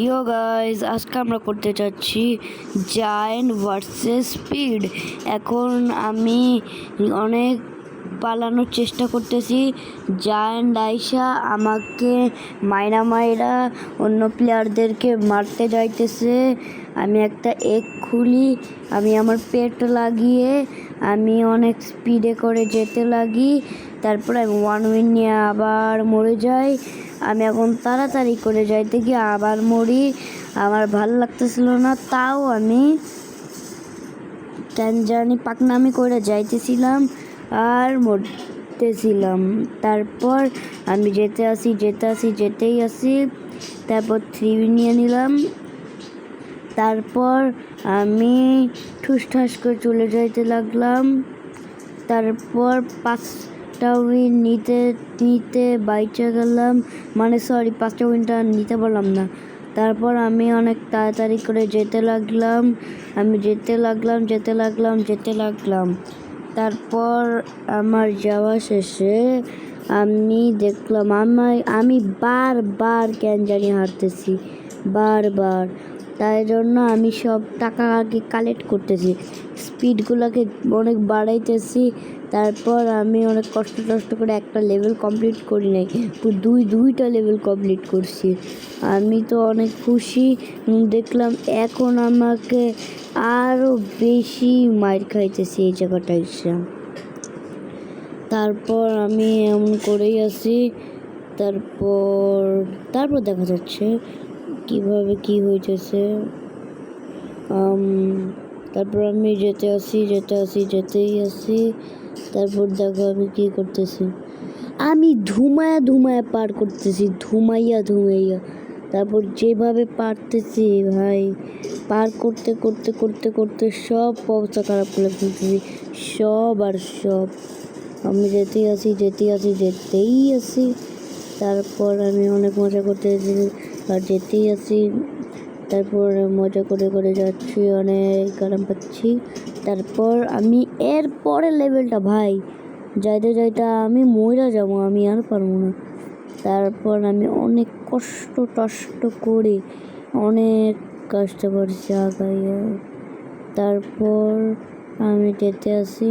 ইয়ো guys, আজকে আমরা করতে চাচ্ছি জায়ান্ট ভার্সেস স্পিড। এখন আমি অনেক পালানোর চেষ্টা করতেছি। জায়ান্ট আইসা আমাকে মাইরা অন্য প্লেয়ারদেরকে মারতে যাইতেছে। আমি একটা এগ খুলি, আমি আমার পেট লাগিয়ে আমি অনেক স্পিডে করে যেতে লাগি। তারপর আমি 1 উইন নিয়ে আবার মরে যাই। আমি এখন তাড়াতাড়ি করে যাইতে গিয়ে আবার মরি। আমার ভালো লাগতেছিল না, তাও আমি কেন জানি পাকনামি করে যাইতেছিলাম আর মরতেছিলাম। তারপর আমি যেতেই আসি। তারপর 3 নিয়ে নিলাম। তারপর আমি ঠুসঠাস করে চলে যাইতে লাগলাম। তারপর 5টা উইন নিতে বাইচা গেলাম, মানে 5টা উইনটা নিতে পারলাম না। তারপর আমি অনেক তাড়াতাড়ি করে যেতে লাগলাম। তারপর আমার যাওয়া শেষে আমি দেখলাম আমি বারবার কেন জানি হারতেছি, বারবার। তাই জন্য আমি সব টাকা আগে কালেক্ট করতেছি, স্পিডগুলোকে অনেক বাড়াইতেছি। তারপর আমি অনেক কষ্ট করে একটা লেভেল কমপ্লিট করি নাই, দুইটা লেভেল কমপ্লিট করছি। আমি তো অনেক খুশি। দেখলাম এখন আমাকে আরও বেশি মার খাইতেছি এই জায়গাটায় এসে। তারপর আমি এমন করেই আসি। তারপর দেখা যাচ্ছে কিভাবে কি হইতেছে। তারপর আমি যেতেই আসি। তারপর দেখো আমি কি করতেছি, আমি ধুমায়া পার করতেছি, ধুমাইয়া। তারপর যেভাবে পারতেছি ভাই, পার করতে সব অবস্থা খারাপ করে ফেলতেছি, সব। আমি যেতেই আসি। তারপর আমি অনেক মজা করতেছি আর যেতেই আসি। তারপর মজা করে যাচ্ছি, অনেক আরাম পাচ্ছি। তারপর আমি এর পরের লেভেলটা ভাই যাইতে আমি মরে যাবো, আমি আর পারবো না। তারপর আমি অনেক কষ্ট করে অনেক কষ্ট করছি আগাইয়া। তারপর আমি যেতে আসি।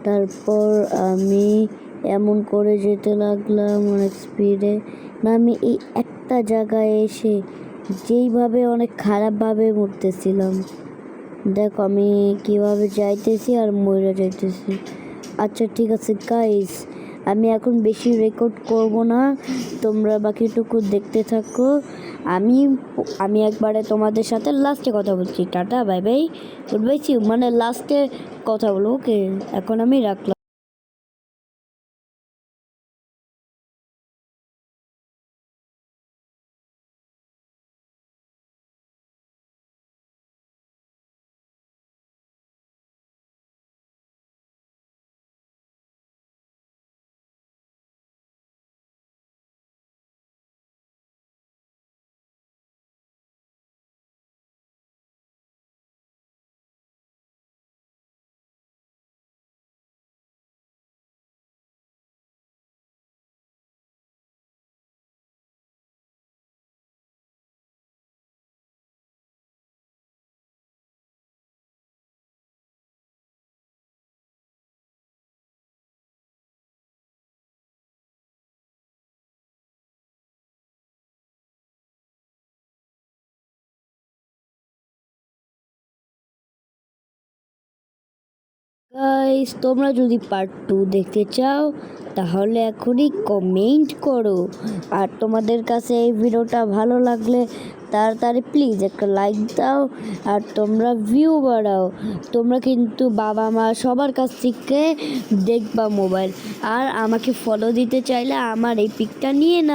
তারপর আমি এমন করে যেতে লাগলাম অনেক স্পিডে। আমি এই একটা জায়গায় এসে যেইভাবে অনেক খারাপভাবে মরতেছিলাম, দেখো আমি কীভাবে যাইতেছি আর মরে যাইতেছি। আচ্ছা ঠিক আছে গাইস, আমি এখন বেশি রেকর্ড করব না, তোমরা বাকিটুকু দেখতে থাকো। আমি একবারে তোমাদের সাথে লাস্টে কথা বলছি। Tata, bye bye, good bye, see you, মানে লাস্টে কথা বলবো। ওকে, এখন আমি রাখলাম। গাইস, তোমরা যদি পার্ট 2 দেখতে চাও তাহলে এখনই কমেন্ট করো। আর তোমাদের কাছে এই ভিডিওটা ভালো লাগলে তাড়াতাড়ি প্লিজ একটা লাইক দাও। আর তোমরা ভিউ বাড়াও। তোমরা কিন্তু বাবা মা সবার কাছ থেকে দেখবা মোবাইল। আর আমাকে ফলো দিতে চাইলে আমার এই পিকটা নিয়ে নাও।